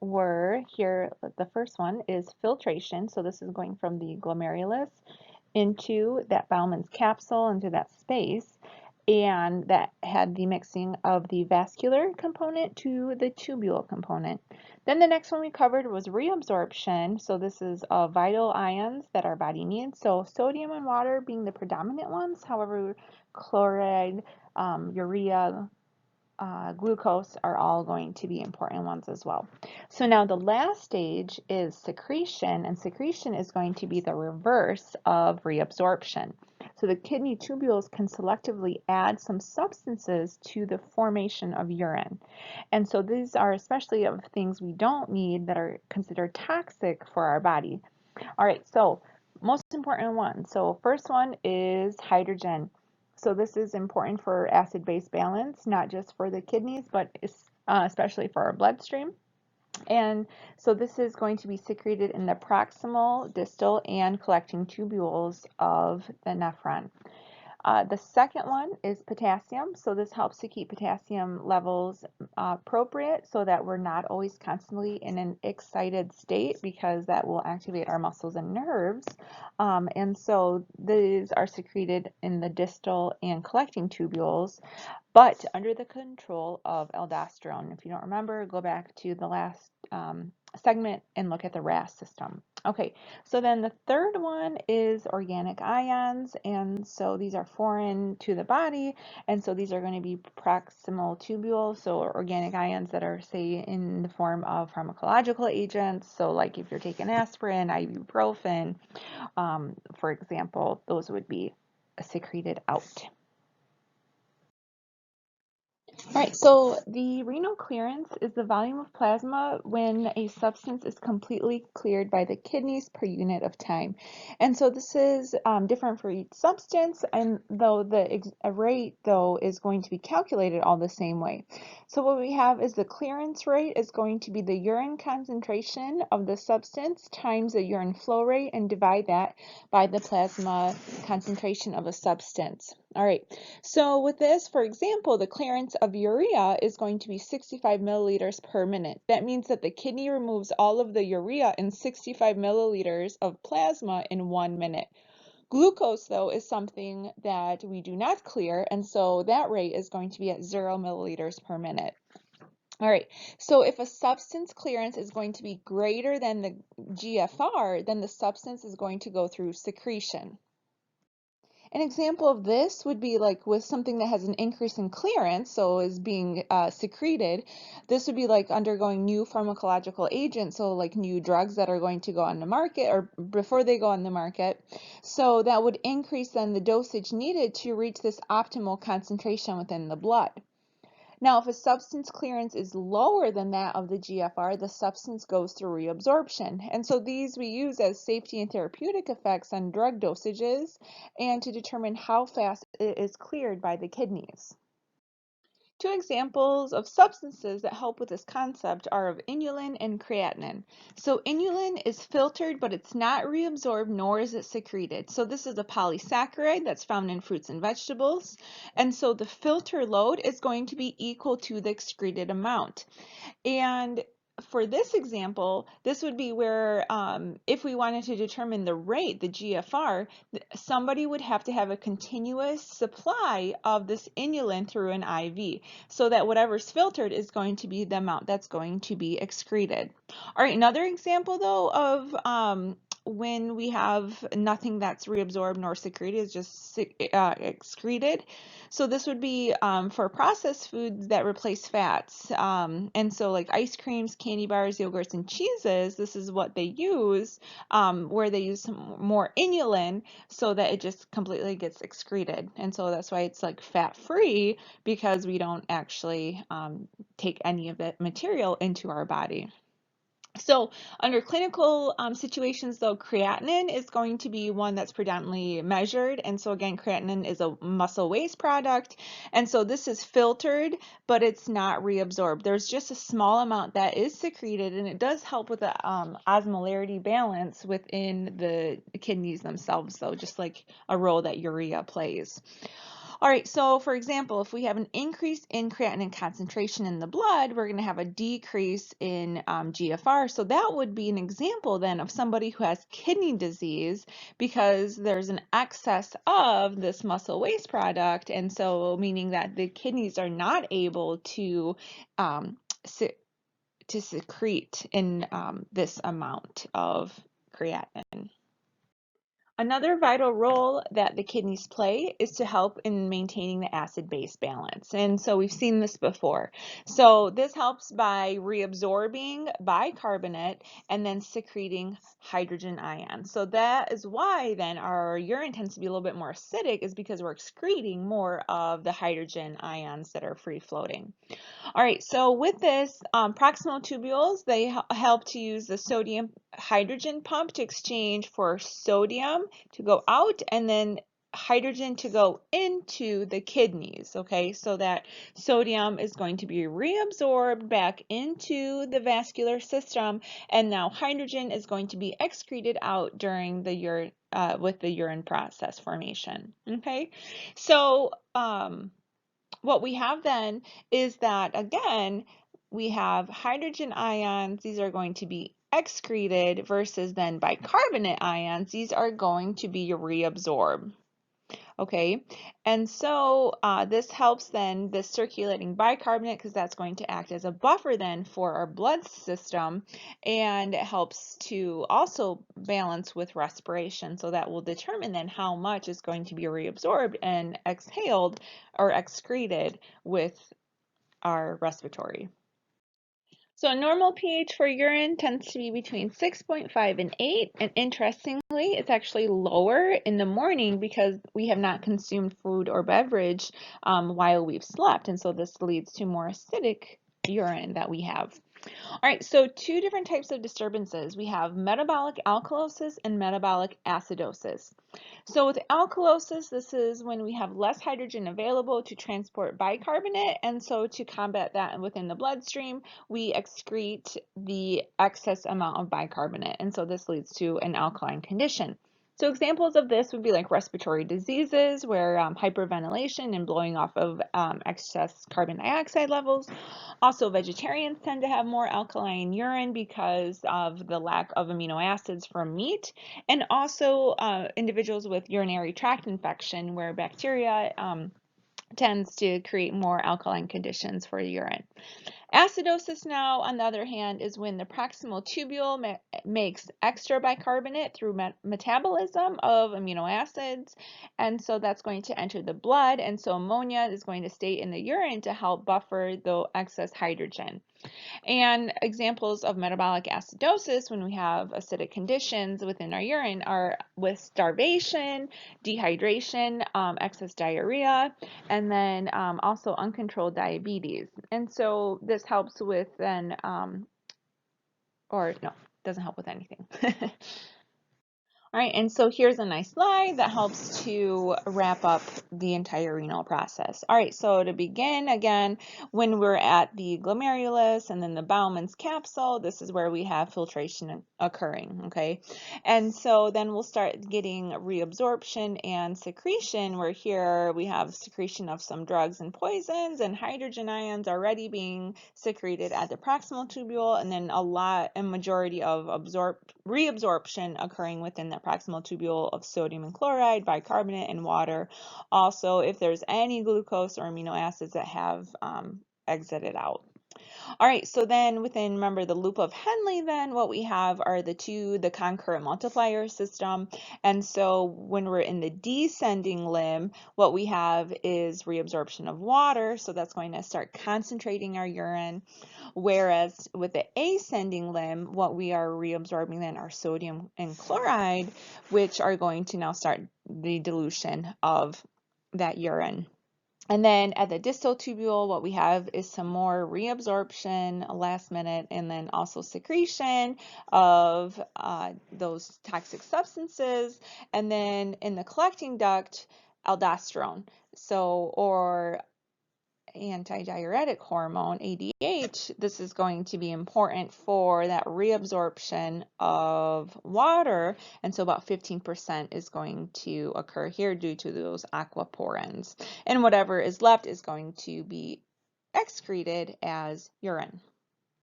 were here, the first one is filtration. So this is going from the glomerulus into that Bowman's capsule, into that space. And that had the mixing of the vascular component to the tubule component. Then the next one we covered was reabsorption. So this is vital ions that our body needs. So sodium and water being the predominant ones. However, chloride, urea, glucose are all going to be important ones as well. So now the last stage is secretion, and secretion is going to be the reverse of reabsorption. So the kidney tubules can selectively add some substances to the formation of urine. And so these are especially of things we don't need that are considered toxic for our body. All right, so most important one. So first one is hydrogen. So this is important for acid-base balance, not just for the kidneys, but especially for our bloodstream. And so this is going to be secreted in the proximal, distal, and collecting tubules of the nephron. The second one is potassium. So this helps to keep potassium levels appropriate so that we're not always constantly in an excited state, because that will activate our muscles and nerves. And so these are secreted in the distal and collecting tubules, but under the control of aldosterone. If you don't remember, go back to the last segment and look at the RAS system. Okay, so then the third one is organic ions, and so these are foreign to the body, and so these are going to be proximal tubules, so organic ions that are, say, in the form of pharmacological agents. So like if you're taking aspirin, ibuprofen, for example, those would be secreted out. All right, so the renal clearance is the volume of plasma when a substance is completely cleared by the kidneys per unit of time. And so this is different for each substance, and though the rate, though, is going to be calculated all the same way. So what we have is the clearance rate is going to be the urine concentration of the substance times the urine flow rate, and divide that by the plasma concentration of a substance. All right, so with this, for example, the clearance of urea is going to be 65 milliliters per minute. That means that the kidney removes all of the urea in 65 milliliters of plasma in 1 minute. Glucose, though, is something that we do not clear, and so that rate is going to be at 0 milliliters per minute. All right, so if a substance clearance is going to be greater than the GFR, then the substance is going to go through secretion. An example of this would be like with something that has an increase in clearance, so is being secreted. This would be like undergoing new pharmacological agents, so like new drugs that are going to go on the market or before they go on the market. So that would increase then the dosage needed to reach this optimal concentration within the blood. Now, if a substance clearance is lower than that of the GFR, the substance goes through reabsorption. And so these we use as safety and therapeutic effects on drug dosages and to determine how fast it is cleared by the kidneys. Two examples of substances that help with this concept are of inulin and creatinine. So inulin is filtered, but it's not reabsorbed, nor is it secreted. So this is a polysaccharide that's found in fruits and vegetables. And so the filter load is going to be equal to the excreted amount. And for this example, this would be where if we wanted to determine the rate, the GFR, somebody would have to have a continuous supply of this inulin through an IV, so that whatever's filtered is going to be the amount that's going to be excreted. All right, another example though of when we have nothing that's reabsorbed nor secreted, is just excreted. So this would be for processed foods that replace fats. And so like ice creams, candy bars, yogurts, and cheeses, this is what they use, where they use some more inulin so that it just completely gets excreted. And so that's why it's like fat-free, because we don't actually take any of that material into our body. So under clinical situations, though, creatinine is going to be one that's predominantly measured. And so again, creatinine is a muscle waste product. And so this is filtered, but it's not reabsorbed. There's just a small amount that is secreted, and it does help with the osmolarity balance within the kidneys themselves, though, just like a role that urea plays. All right, so for example, if we have an increase in creatinine concentration in the blood, we're going to have a decrease in GFR. So that would be an example then of somebody who has kidney disease because there's an excess of this muscle waste product, and so meaning that the kidneys are not able to um, secrete in this amount of creatinine. Another vital role that the kidneys play is to help in maintaining the acid-base balance. And so we've seen this before. So this helps by reabsorbing bicarbonate and then secreting hydrogen ions. So that is why then our urine tends to be a little bit more acidic, is because we're excreting more of the hydrogen ions that are free floating. All right, so with this, proximal tubules, they help to use the sodium hydrogen pump to exchange for sodium to go out and then hydrogen to go into the kidneys, okay? So that sodium is going to be reabsorbed back into the vascular system, and now hydrogen is going to be excreted out during the urine, with the urine process formation, okay? So, what we have then is that, again, we have hydrogen ions. These are going to be excreted versus then bicarbonate ions. These are going to be reabsorbed. Okay, and so this helps then the circulating bicarbonate, because that's going to act as a buffer then for our blood system, and it helps to also balance with respiration. So that will determine then how much is going to be reabsorbed and exhaled or excreted with our respiratory. So a normal pH for urine tends to be between 6.5 and 8, and interestingly, it's actually lower in the morning because we have not consumed food or beverage while we've slept, and so this leads to more acidic urine that we have. All right, so two different types of disturbances. We have metabolic alkalosis and metabolic acidosis. So with alkalosis, this is when we have less hydrogen available to transport bicarbonate, and so to combat that within the bloodstream, we excrete the excess amount of bicarbonate, and so this leads to an alkaline condition. So examples of this would be like respiratory diseases, where hyperventilation and blowing off of excess carbon dioxide levels. Also, vegetarians tend to have more alkaline urine because of the lack of amino acids from meat, and also individuals with urinary tract infection, where bacteria tends to create more alkaline conditions for urine. Acidosis now, on the other hand, is when the proximal tubule makes extra bicarbonate through metabolism of amino acids, and so that's going to enter the blood, and so ammonia is going to stay in the urine to help buffer the excess hydrogen. And examples of metabolic acidosis when we have acidic conditions within our urine are with starvation, dehydration, excess diarrhea, and then also uncontrolled diabetes. And so this helps with then, or no, doesn't help with anything. All right, and so here's a nice slide that helps to wrap up the entire renal process. All right, so to begin, again, when we're at the glomerulus and then the Bowman's capsule, this is where we have filtration occurring, okay? And so then we'll start getting reabsorption and secretion, where here we have secretion of some drugs and poisons and hydrogen ions already being secreted at the proximal tubule, and then a majority of reabsorption occurring within the proximal tubule of sodium and chloride, bicarbonate, and water. Also, if there's any glucose or amino acids that have exited out. All right, so then within, remember, the loop of Henle, then what we have are the concurrent multiplier system. And so when we're in the descending limb, what we have is reabsorption of water. So that's going to start concentrating our urine. Whereas with the ascending limb, what we are reabsorbing then are sodium and chloride, which are going to now start the dilution of that urine. And then at the distal tubule, what we have is some more reabsorption last minute, and then also secretion of those toxic substances. And then in the collecting duct, aldosterone. So, or antidiuretic hormone, ADH, this is going to be important for that reabsorption of water. And so about 15% is going to occur here due to those aquaporins. And whatever is left is going to be excreted as urine.